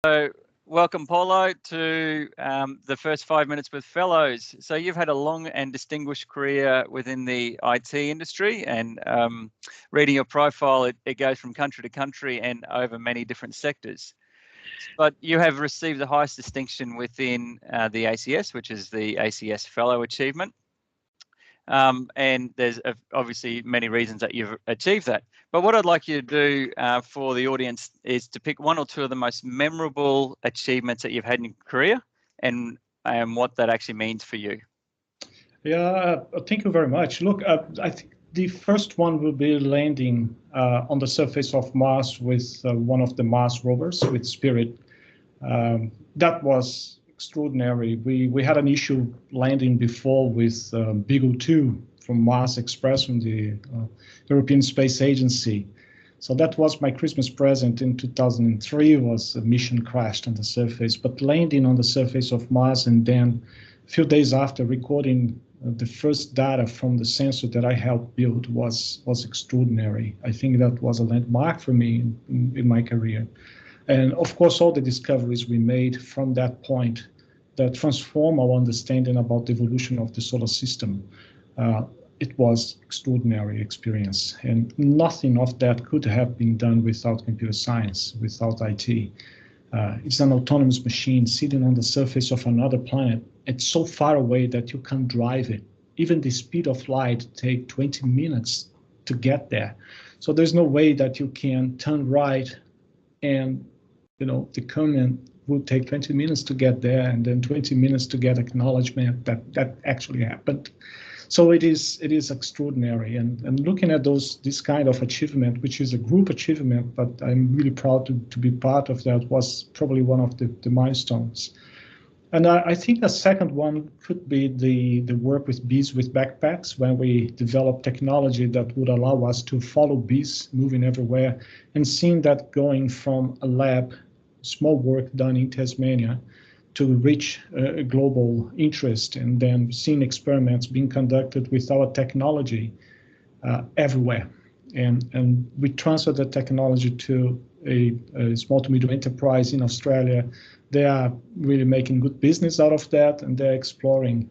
So welcome, Paulo, to the first 5 minutes with Fellows. So you've had a long and distinguished career within the IT industry, and reading your profile, it goes from country to country and over many different sectors. But you have received the highest distinction within the ACS, which is the ACS Fellow Achievement. And there's obviously many reasons that you've achieved that. But what I'd like you to do for the audience is to pick one or two of the most memorable achievements that you've had in your career and what that actually means for you. Yeah, thank you very much. Look, I think the first one will be landing on the surface of Mars with one of the Mars Rovers, with Spirit. That was extraordinary. We had an issue landing before with Beagle 2 from Mars Express from the European Space Agency. So that was my Christmas present in 2003, was a mission crashed on the surface, but landing on the surface of Mars and then a few days after recording the first data from the sensor that I helped build was extraordinary. I think that was a landmark for me in my career. And of course, all the discoveries we made from that point that transform our understanding about the evolution of the solar system. It was extraordinary experience, and nothing of that could have been done without computer science, without IT. It's an autonomous machine sitting on the surface of another planet. It's so far away that you can't drive it. Even the speed of light takes 20 minutes to get there. So there's no way that you can turn right and the comment would take 20 minutes to get there and then 20 minutes to get acknowledgement that actually happened. So it is extraordinary. And looking at this kind of achievement, which is a group achievement, but I'm really proud to be part of that, was probably one of the milestones. And I think a second one could be the work with bees with backpacks, when we developed technology that would allow us to follow bees moving everywhere, and seeing that going from a lab, small work done in Tasmania, to reach a global interest, and then seeing experiments being conducted with our technology everywhere. And we transferred the technology to a small to medium enterprise in Australia. They are really making good business out of that, and they're exploring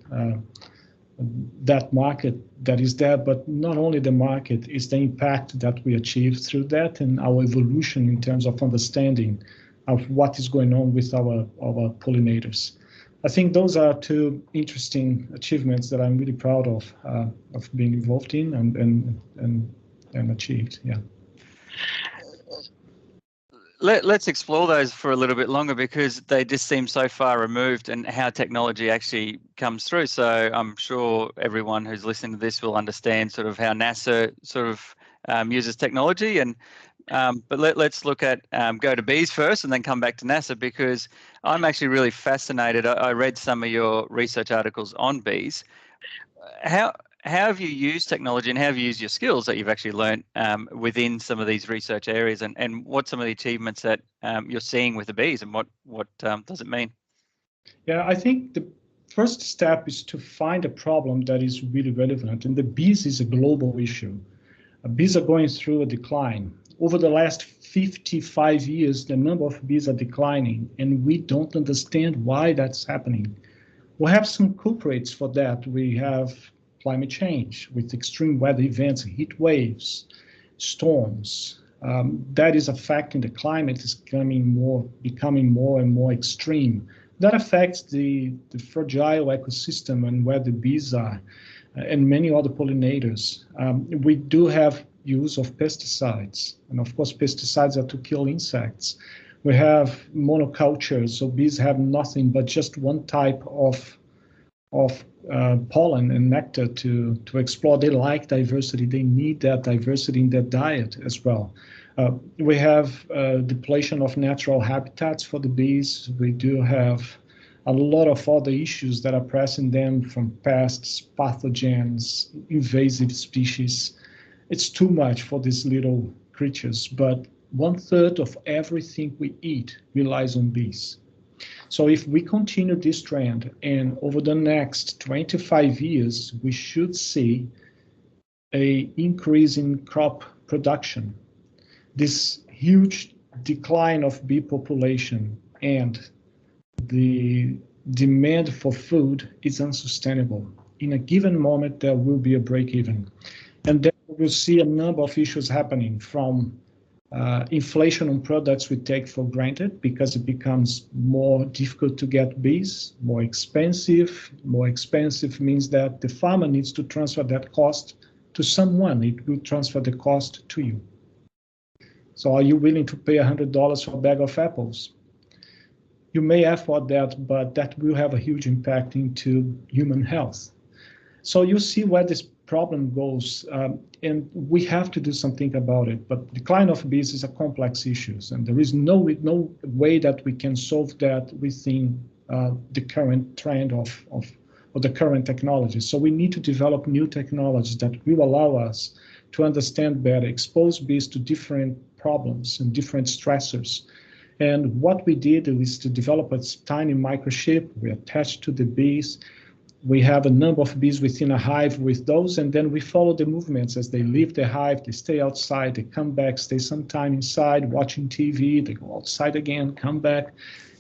that market that is there. But not only the market, is the impact that we achieve through that and our evolution in terms of understanding of what is going on with our pollinators. I think those are two interesting achievements that I'm really proud of being involved in and achieved. Yeah. Let's explore those for a little bit longer, because they just seem so far removed, and how technology actually comes through. So I'm sure everyone who's listening to this will understand sort of how NASA sort of uses technology. And but let's look at go to bees first and then come back to NASA, because I'm actually really fascinated. I read some of your research articles on bees. How have you used technology, and how have you used your skills that you've actually learned within some of these research areas, and what some of the achievements that you're seeing with the bees, and what does it mean? Yeah, I think the first step is to find a problem that is really relevant, and the bees is a global issue. Bees are going through a decline. Over the last 55 years, the number of bees are declining, and we don't understand why that's happening. We have some culprits for that. We have climate change with extreme weather events, heat waves, storms. That is affecting the climate, is becoming more and more extreme. That affects the fragile ecosystem and where the bees are, and many other pollinators. We do have use of pesticides, and of course pesticides are to kill insects. We have monocultures, so bees have nothing but just one type of pollen and nectar to explore. They like diversity. They need that diversity in their diet as well. We have depletion of natural habitats for the bees. We do have a lot of other issues that are pressing them, from pests, pathogens, invasive species. It's too much for these little creatures, but 1/3 of everything we eat relies on bees. So if we continue this trend, and over the next 25 years, we should see an increase in crop production, this huge decline of bee population, end, the demand for food is unsustainable. In a given moment, there will be a break-even. And then we'll see a number of issues happening, from inflation on products we take for granted because it becomes more difficult to get bees, more expensive. More expensive means that the farmer needs to transfer that cost to someone. It will transfer the cost to you. So are you willing to pay $100 for a bag of apples? You may afford that, but that will have a huge impact into human health. So you see where this problem goes, and we have to do something about it. But decline of bees is a complex issue, and there is no way that we can solve that within the current trend of the current technology. So we need to develop new technologies that will allow us to understand better, expose bees to different problems and different stressors. And what we did is to develop a tiny microchip. We attached to the bees. We have a number of bees within a hive with those, and then we follow the movements as they leave the hive, they stay outside, they come back, stay some time inside watching TV, they go outside again, come back.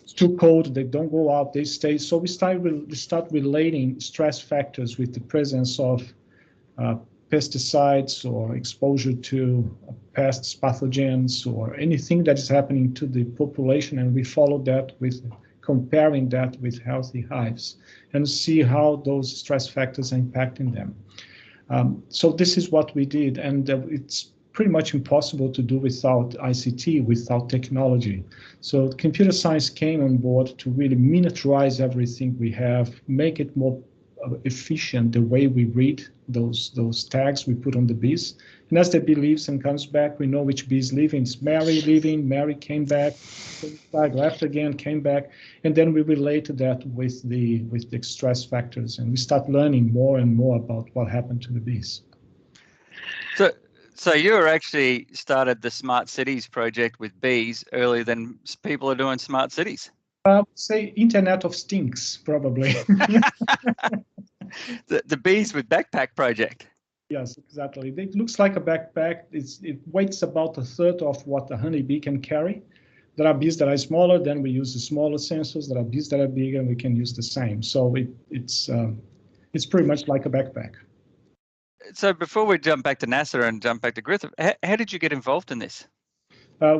It's too cold, they don't go out, they stay. So we start relating stress factors with the presence of pesticides or exposure to pests, pathogens, or anything that is happening to the population, and we follow that with comparing that with healthy hives and see how those stress factors are impacting them. So this is what we did, and it's pretty much impossible to do without ICT, without technology. So computer science came on board to really miniaturize everything we have, make it more efficient the way we read those tags we put on the bees. And as the bee leaves and comes back, we know which bee is leaving. It's Mary leaving, Mary came back, left again, came back. And then we relate that with the stress factors, and we start learning more and more about what happened to the bees. So you actually started the Smart Cities project with bees earlier than people are doing smart cities. Say Internet of Stinks, probably. The Bees with Backpack project. Yes, exactly. It looks like a backpack. It weighs about a third of what a honeybee can carry. There are bees that are smaller, then we use the smaller sensors. There are bees that are bigger, and we can use the same. So it's pretty much like a backpack. So before we jump back to NASA and jump back to Griffith, how did you get involved in this?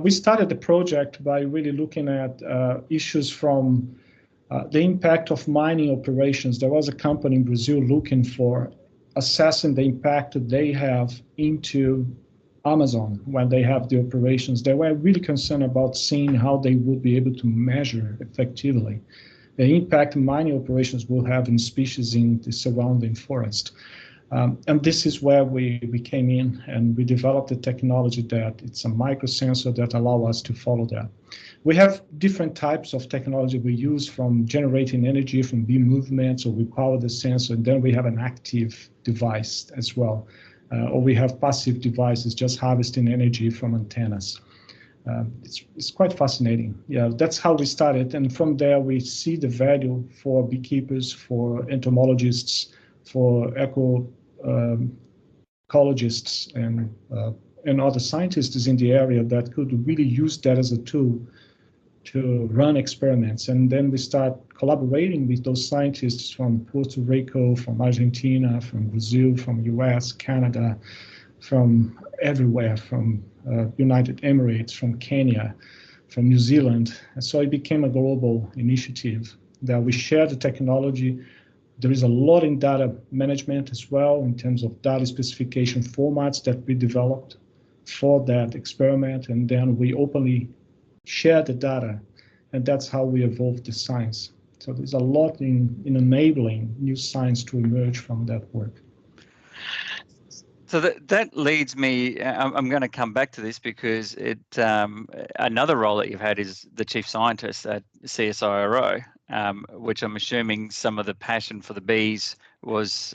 We started the project by really looking at issues from the impact of mining operations. There was a company in Brazil looking for assessing the impact that they have into Amazon when they have the operations. They were really concerned about seeing how they would be able to measure effectively the impact mining operations will have in species in the surrounding forest. And this is where we came in, and we developed a technology that it's a microsensor that allow us to follow that. We have different types of technology we use, from generating energy from bee movements, so we power the sensor, and then we have an active device as well. Or we have passive devices just harvesting energy from antennas. It's quite fascinating. Yeah, that's how we started. And from there, we see the value for beekeepers, for entomologists, for ecologists, and other scientists in the area that could really use that as a tool to run experiments. And then we start collaborating with those scientists from Puerto Rico, from Argentina, from Brazil, from US, Canada, from everywhere, from United Emirates, from Kenya, from New Zealand. And so it became a global initiative that we share the technology. There is a lot in data management as well, in terms of data specification formats that we developed for that experiment, and then we openly share the data, and that's how we evolved the science. So there's a lot in enabling new science to emerge from that work. So that leads me, I'm going to come back to this because another role that you've had is the chief scientist at CSIRO, which I'm assuming some of the passion for the bees was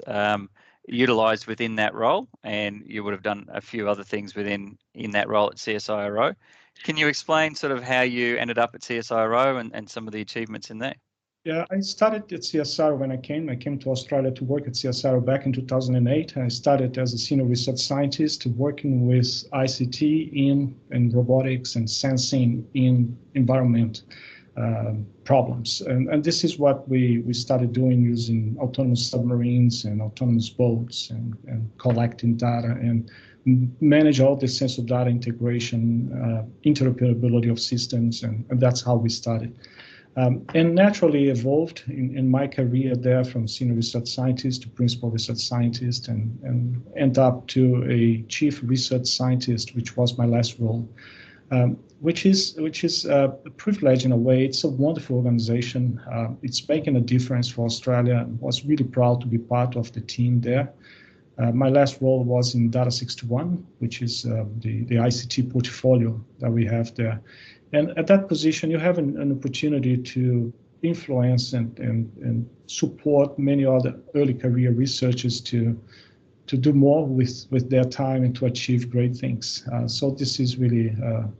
utilised within that role, and you would have done a few other things in that role at CSIRO. Can you explain sort of how you ended up at CSIRO and some of the achievements in there? Yeah, I started at CSIRO when I came to Australia to work at CSIRO back in 2008. I started as a senior research scientist working with ICT in robotics and sensing in environment. problems. And this is what we started doing, using autonomous submarines and autonomous boats and collecting data and manage all the sensor data integration, interoperability of systems, and that's how we started. And naturally evolved in my career there from senior research scientist to principal research scientist, and end up to a chief research scientist, which was my last role, which is a privilege in a way. It's a wonderful organization. It's making a difference for Australia. I was really proud to be part of the team there. My last role was in Data 61, which is the ICT portfolio that we have there. And at that position, you have an opportunity to influence and support many other early career researchers to do more with their time and to achieve great things. So this is really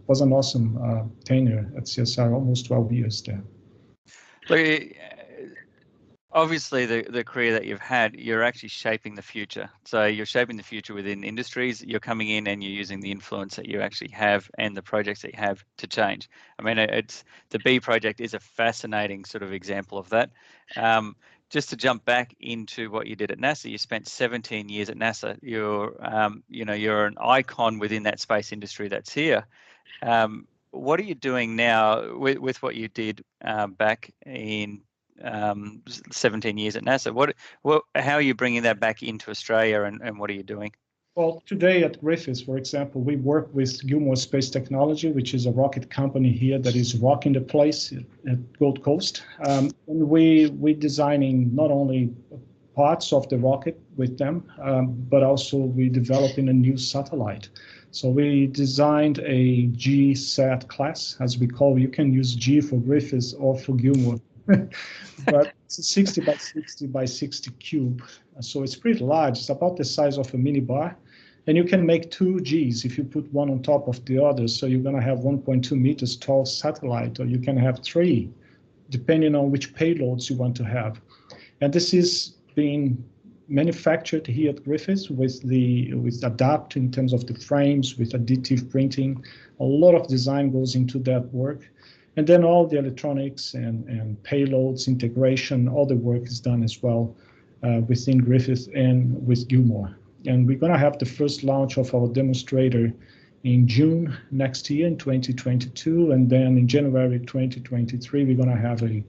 was an awesome tenure at CSIRO, almost 12 years there. Look, obviously, the career that you've had, you're actually shaping the future. So you're shaping the future within industries. You're coming in and you're using the influence that you actually have and the projects that you have to change. I mean, it's the Beau project is a fascinating sort of example of that. Just to jump back into what you did at NASA, you spent 17 years at NASA. You're an icon within that space industry that's here. What are you doing now with what you did back in 17 years at NASA? How are you bringing that back into Australia, and what are you doing? Well, today at Griffith, for example, we work with Gilmore Space Technology, which is a rocket company here that is rocking the place at Gold Coast. And we're designing not only parts of the rocket with them, but also we're developing a new satellite. So we designed a G-SAT class, as we call it. You can use G for Griffith or for Gilmore. But it's a 60 by 60 by 60 cube. So it's pretty large. It's about the size of a mini bar. And you can make two Gs if you put one on top of the other. So you're going to have 1.2 meters tall satellite, or you can have three, depending on which payloads you want to have. And this is being manufactured here at Griffith with adapt in terms of the frames, with additive printing. A lot of design goes into that work. And then all the electronics and payloads integration, all the work is done as well within Griffith and with Gilmore. And we're going to have the first launch of our demonstrator in June next year in 2022. And then in January 2023, we're going to have a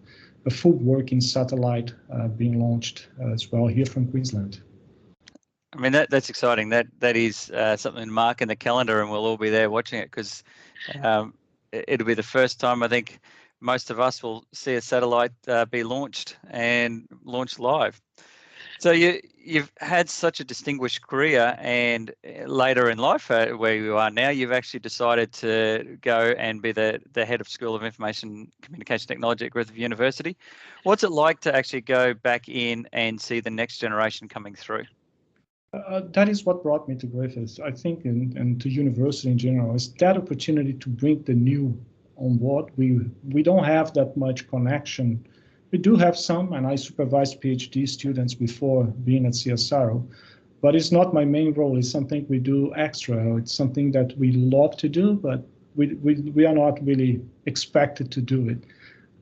full working satellite being launched as well here from Queensland. I mean, that's exciting. That is something to mark in the calendar, and we'll all be there watching it, because it'll be the first time I think most of us will see a satellite be launched and launched live. So you've had such a distinguished career, and later in life, where you are now, you've actually decided to go and be the head of School of Information Communication Technology at Griffith University. What's it like to actually go back in and see the next generation coming through? That is what brought me to Griffith, I think, and to university in general, is that opportunity to bring the new on board. We don't have that much connection. We do have some, and I supervised PhD students before being at CSIRO, but it's not my main role. It's something we do extra. It's something that we love to do, but we are not really expected to do it.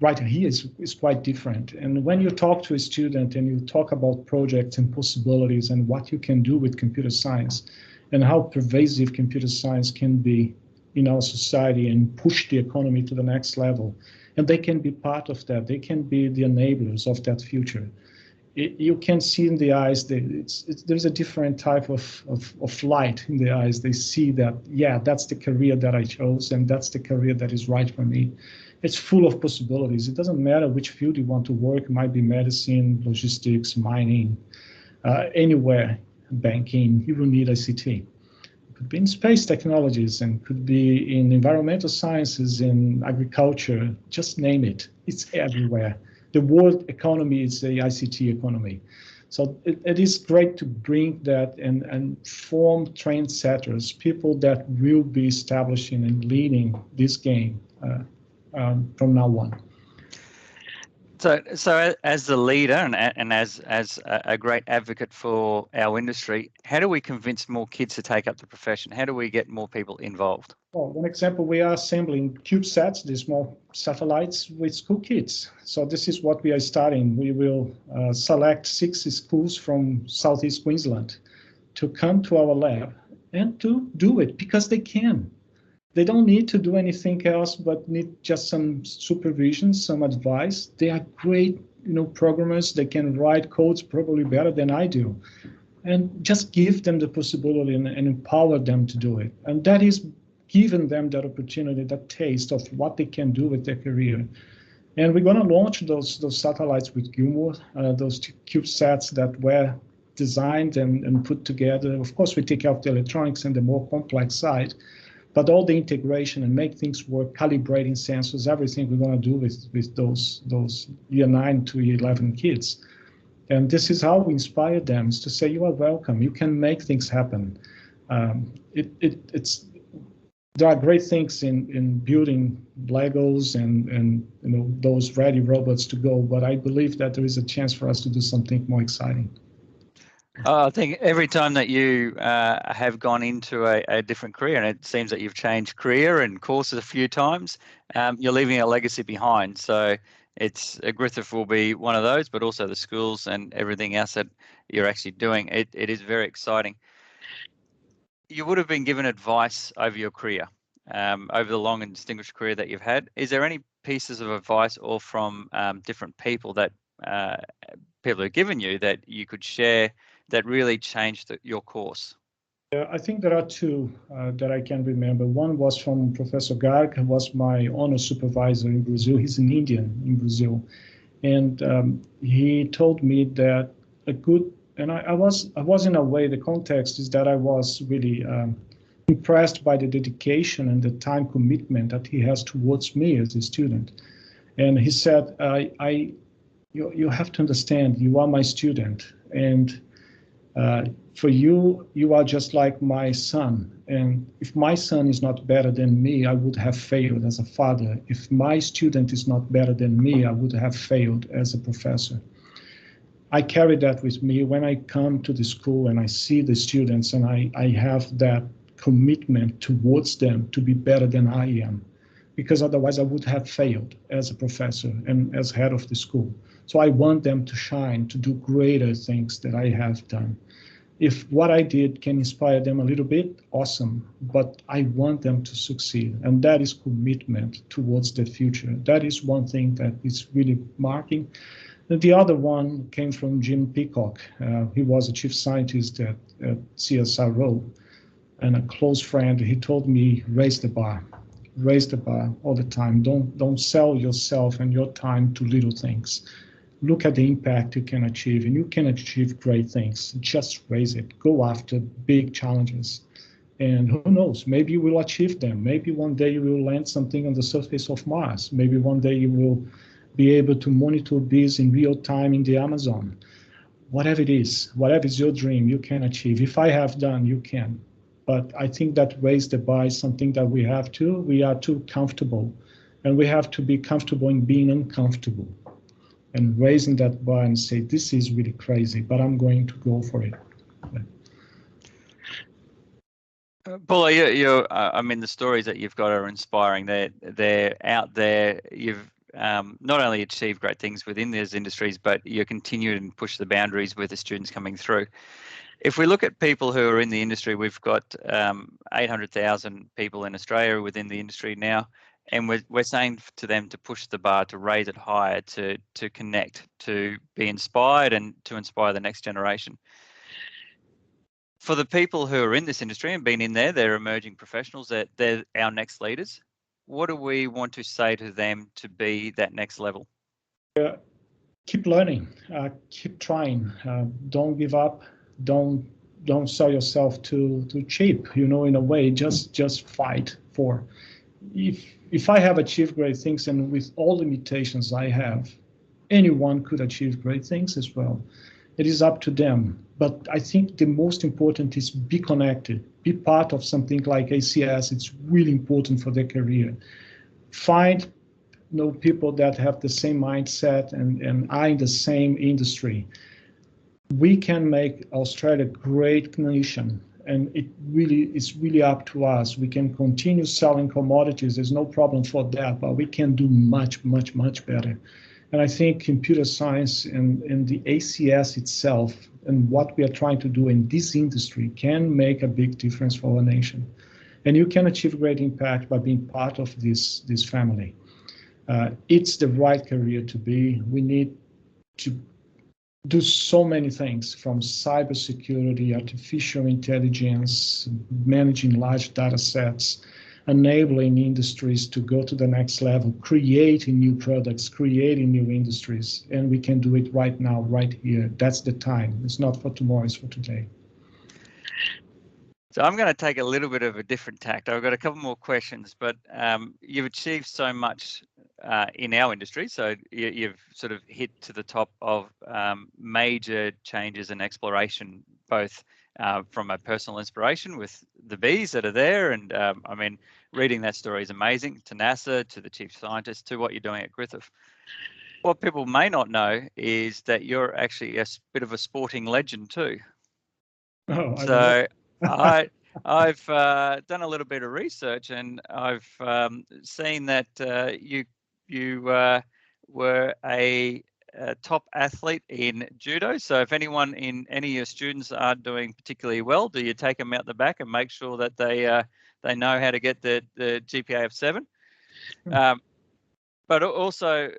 Right here is quite different. And when you talk to a student and you talk about projects and possibilities and what you can do with computer science and how pervasive computer science can be in our society and push the economy to the next level, and they can be part of that. They can be the enablers of that future. You can see in the eyes that there's a different type of light in the eyes. They see that, yeah, that's the career that I chose, and that's the career that is right for me. It's full of possibilities. It doesn't matter which field you want to work. It might be medicine, logistics, mining, anywhere, banking. You will need ICT. Could be in space technologies, and could be in environmental sciences, in agriculture, just name it. It's everywhere. The world economy is the ICT economy. So it is great to bring that and form trendsetters, people that will be establishing and leading this game from now on. So as the leader and as a great advocate for our industry, how do we convince more kids to take up the profession? How do we get more people involved? Well, one example, we are assembling CubeSats, these small satellites, with school kids. So this is what we are starting. We will select 6 schools from Southeast Queensland to come to our lab and to do it because they can. They don't need to do anything else, but need just some supervision, some advice. They are great, programmers. They can write codes probably better than I do. And just give them the possibility and empower them to do it. And that is giving them that opportunity, that taste of what they can do with their career. And we're going to launch those satellites with Gilmore, those CubeSats that were designed and put together. Of course, we take care of the electronics and the more complex side, but all the integration and make things work, calibrating sensors, everything we're going to do with those year 9 to year 11 kids. And this is how we inspire them, is to say, you are welcome, you can make things happen. There are great things in building Legos and those ready robots to go, but I believe that there is a chance for us to do something more exciting. I think every time that you have gone into a different career, and it seems that you've changed career and courses a few times, you're leaving a legacy behind. So Griffith will be one of those, but also the schools and everything else that you're actually doing. It is very exciting. You would have been given advice over your career, over the long and distinguished career that you've had. Is there any pieces of advice or from different people that people have given you that you could share that really changed your course? Yeah, I think there are 2 that I can remember. One was from Professor Garg, who was my honor supervisor in Brazil. He's an Indian in Brazil. And he told me that I was in a way, the context is that I was really impressed by the dedication and the time commitment that he has towards me as a student. And he said, you have to understand, you are my student. And for you, you are just like my son. And if my son is not better than me, I would have failed as a father. If my student is not better than me, I would have failed as a professor. I carry that with me when I come to the school and I see the students, and I have that commitment towards them to be better than I am, because otherwise I would have failed as a professor and as head of the school. So I want them to shine, to do greater things that I have done. If what I did can inspire them a little bit, awesome, but I want them to succeed. And that is commitment towards the future. That is one thing that is really marking. And the other one came from Jim Peacock. He was a chief scientist at CSIRO and a close friend. He told me, raise the bar all the time. Don't sell yourself and your time to little things. Look at the impact you can achieve, and you can achieve great things. Just raise it. Go after big challenges. And who knows, maybe you will achieve them. Maybe one day you will land something on the surface of Mars. Maybe one day you will be able to monitor bees in real time in the Amazon. Whatever it is, whatever is your dream, you can achieve. If I have done, you can. But I think that raise the bar is something that we are too comfortable. And we have to be comfortable in being uncomfortable. And raising that bar and say, this is really crazy, but I'm going to go for it. Paulo, I mean, the stories that you've got are inspiring. They're out there. You've not only achieved great things within those industries, but you continue and push the boundaries with the students coming through. If we look at people who are in the industry, we've got 800,000 people in Australia within the industry now. And we're saying to them to push the bar, to raise it higher, to connect, to be inspired and to inspire the next generation. For the people who are in this industry and been in there, they're emerging professionals, they're our next leaders. What do we want to say to them to be that next level? Keep learning, keep trying, don't give up, don't sell yourself too cheap, in a way, just fight for. If I have achieved great things, and with all limitations I have, anyone could achieve great things as well. It is up to them. But I think the most important is be connected, be part of something like ACS. It's really important for their career. Find people that have the same mindset and are in the same industry. We can make Australia a great nation, and it's really up to us. We can continue selling commodities. There's no problem for that, but we can do much, much, much better. And I think computer science and the ACS itself and what we are trying to do in this industry can make a big difference for our nation. And you can achieve great impact by being part of this family. It's the right career to be. We need to do so many things, from cybersecurity, artificial intelligence, managing large data sets, enabling industries to go to the next level, creating new products, creating new industries. And we can do it right now, right here. That's the time. It's not for tomorrow, it's for today. So I'm going to take a little bit of a different tact. I've got a couple more questions, but you've achieved so much in our industry. So you've sort of hit to the top of major changes in exploration, both from a personal inspiration with the bees that are there. And I mean, reading that story is amazing, to NASA, to the chief scientist, to what you're doing at Griffith. What people may not know is that you're actually a bit of a sporting legend too. Oh, so I've done a little bit of research, and I've seen that you were a top athlete in judo. So if anyone in any of your students are doing particularly well, do you take them out the back and make sure that they know how to get the GPA of 7? But also,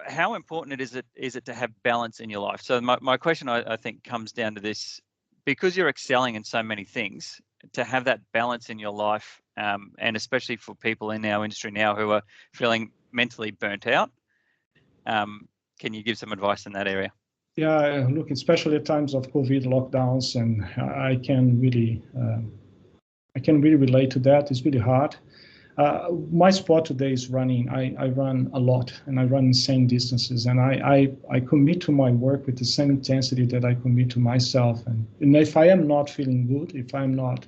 how important is it to have balance in your life? So my question, I think, comes down to this: because you're excelling in so many things, to have that balance in your life, and especially for people in our industry now who are feeling mentally burnt out, can you give some advice in that area? Yeah, look, especially at times of COVID lockdowns, and I can really relate to that. It's really hard. My sport today is running. I run a lot, and I run insane distances, and I commit to my work with the same intensity that I commit to myself. And if I am not feeling good, if I'm not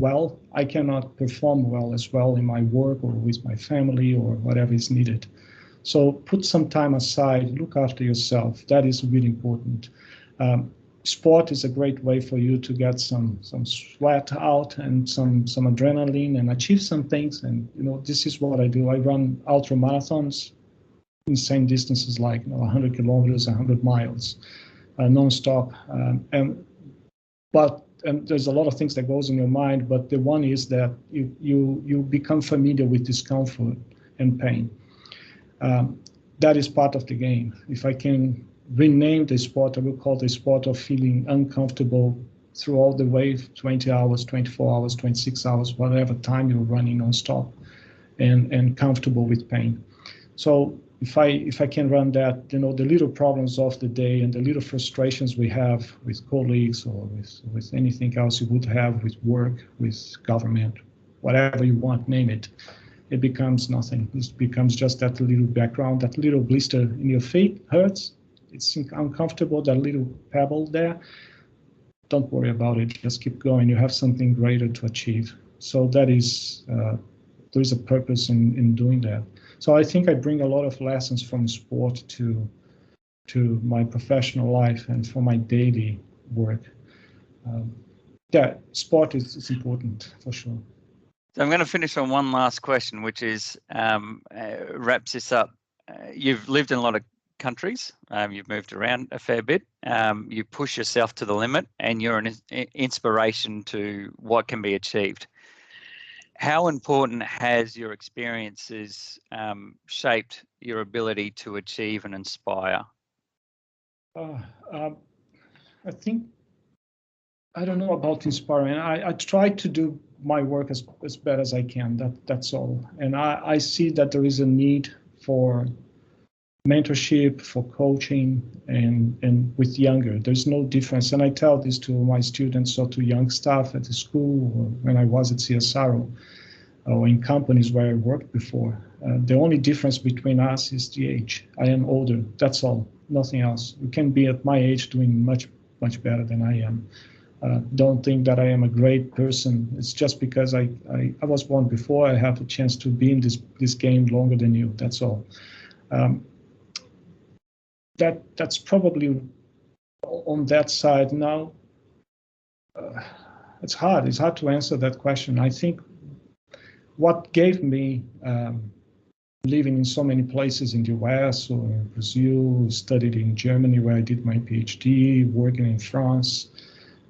well, I cannot perform well as well in my work or with my family or whatever is needed. So put some time aside, look after yourself. That is really important. Sport is a great way for you to get some sweat out and some adrenaline and achieve some things. And this is what I do. I run ultra marathons, insane distances like 100 kilometers, 100 miles, nonstop. And there's a lot of things that goes in your mind, but the one is that you become familiar with discomfort and pain. That is part of the game. If I can rename the sport, I will call the sport of feeling uncomfortable throughout the way, 20 hours, 24 hours, 26 hours, whatever time you're running nonstop, and comfortable with pain. So if I can run that, the little problems of the day and the little frustrations we have with colleagues or with anything else you would have with work, with government, whatever you want, name it, it becomes nothing. It becomes just that little background, that little blister in your feet hurts. It's uncomfortable, that little pebble there. Don't worry about it. Just keep going. You have something greater to achieve. So that is, there is a purpose in doing that. So I think I bring a lot of lessons from sport to my professional life and for my daily work. Sport is important for sure. So I'm going to finish on one last question, which is wraps this up. You've lived in a lot of countries. You've moved around a fair bit. You push yourself to the limit, and you're an inspiration to what can be achieved. How important has your experiences shaped your ability to achieve and inspire? I think, I don't know about inspiring. I try to do my work as best as I can. That's all. And I see that there is a need for mentorship, for coaching, and with younger. There's no difference. And I tell this to my students or to young staff at the school or when I was at CSIRO or in companies where I worked before. The only difference between us is the age. I am older. That's all. Nothing else. You can be at my age doing much, much better than I am. Don't think that I am a great person. It's just because I was born before. I have a chance to be in this game longer than you. That's all. That's probably on that side. Now, It's hard. It's hard to answer that question. I think what gave me living in so many places in the US or in Brazil, studied in Germany where I did my PhD, working in France,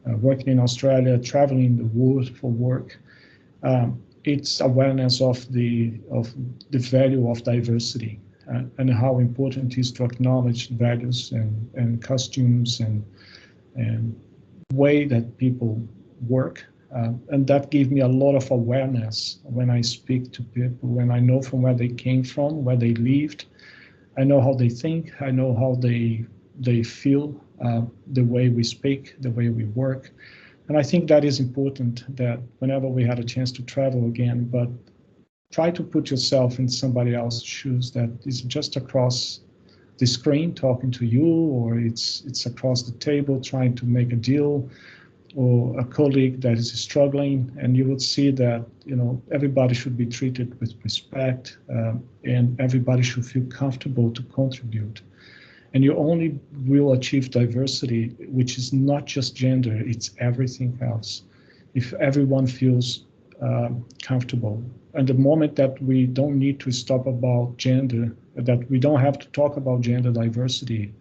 working in Australia, traveling the world for work. It's awareness of the value of diversity and how important it is to acknowledge values and costumes and way that people work. And that gave me a lot of awareness when I speak to people, when I know from where they came from, where they lived. I know how they think, I know how they feel, the way we speak, the way we work. And I think that is important, that whenever we had a chance to travel again, but try to put yourself in somebody else's shoes that is just across the screen talking to you, or it's across the table trying to make a deal, or a colleague that is struggling, and you would see that, you know, everybody should be treated with respect, and everybody should feel comfortable to contribute. And you only will achieve diversity, which is not just gender, it's everything else, if everyone feels comfortable. And the moment that we don't need to stop about gender, that we don't have to talk about gender diversity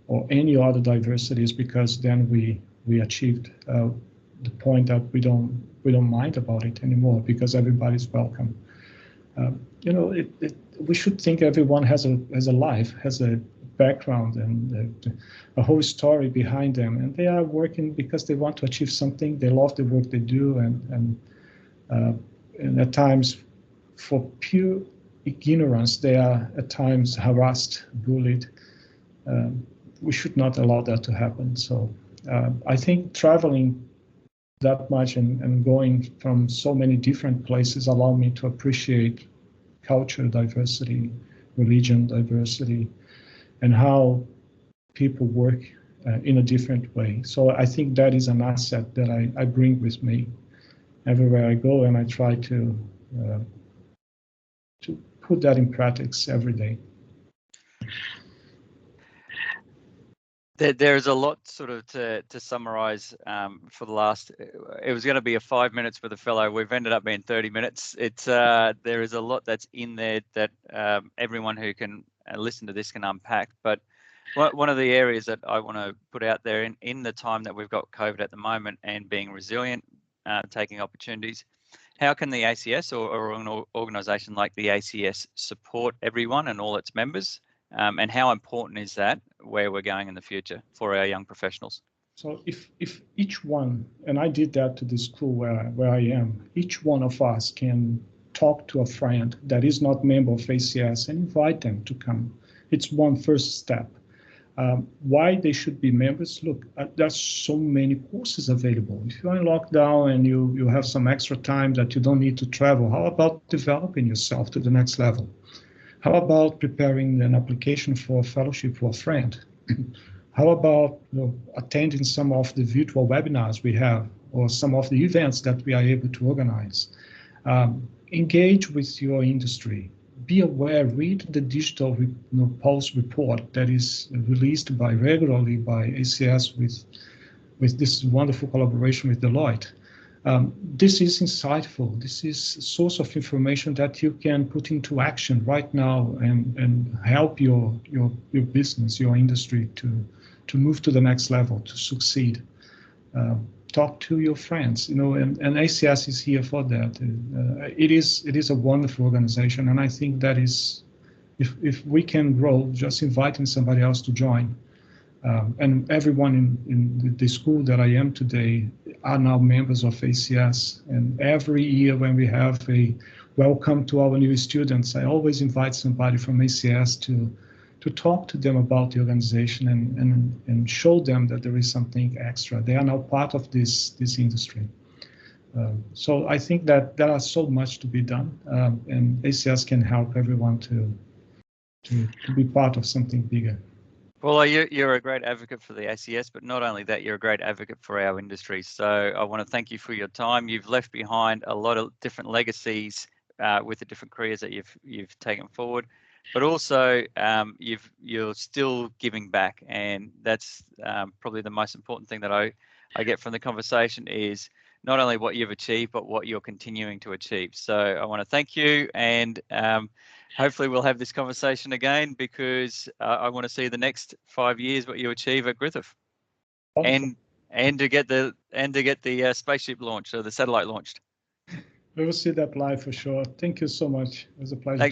or any other diversities, because then we achieved the point that we don't mind about it anymore, because everybody's welcome. You know, we should think everyone has a life, has a background and a whole story behind them, and they are working because they want to achieve something. They love the work they do, and at times, for pure ignorance, they are at times harassed, bullied. We should not allow that to happen. So I think traveling that much and going from so many different places allow me to appreciate culture diversity, religion diversity, and how people work in a different way. So I think that is an asset that I bring with me everywhere I go, and I try to put that in practice every day. There's a lot sort of to summarize for the last, it was going to be a 5 minutes with a fellow. We've ended up being 30 minutes. It's there is a lot that's in there that everyone who can listen to this can unpack. But one of the areas that I want to put out there in the time that we've got COVID at the moment and being resilient, taking opportunities, how can the ACS or an organisation like the ACS support everyone and all its members? And how important is that where we're going in the future for our young professionals? So if each one, and I did that to the school where I am, each one of us can talk to a friend that is not a member of ACS and invite them to come. It's one first step. Why they should be members? Look, there's so many courses available. If you're in lockdown and you have some extra time that you don't need to travel, how about developing yourself to the next level? How about preparing an application for a fellowship for a friend? How about attending some of the virtual webinars we have, or some of the events that we are able to organize? Engage with your industry. Be aware, read the digital pulse report that is released regularly by ACS with this wonderful collaboration with Deloitte. This is insightful. This is a source of information that you can put into action right now and help your business, your industry to move to the next level, to succeed. Talk to your friends, and ACS is here for that. It is a wonderful organization, and I think that is, if we can grow, just inviting somebody else to join. And everyone in the school that I am today are now members of ACS. And every year when we have a welcome to our new students, I always invite somebody from ACS to talk to them about the organization and show them that there is something extra. They are now part of this industry. So I think that there is so much to be done, and ACS can help everyone to be part of something bigger. Well, you're a great advocate for the ACS, but not only that, you're a great advocate for our industry. So I want to thank you for your time. You've left behind a lot of different legacies with the different careers that you've taken forward, but also you're still giving back, and that's probably the most important thing that I get from the conversation is not only what you've achieved, but what you're continuing to achieve. So I want to thank you, and hopefully we'll have this conversation again, because I want to see the next 5 years what you achieve at Griffith, Wonderful. and to get the spaceship launched, or the satellite launched. We will see that live for sure. Thank you so much. It was a pleasure.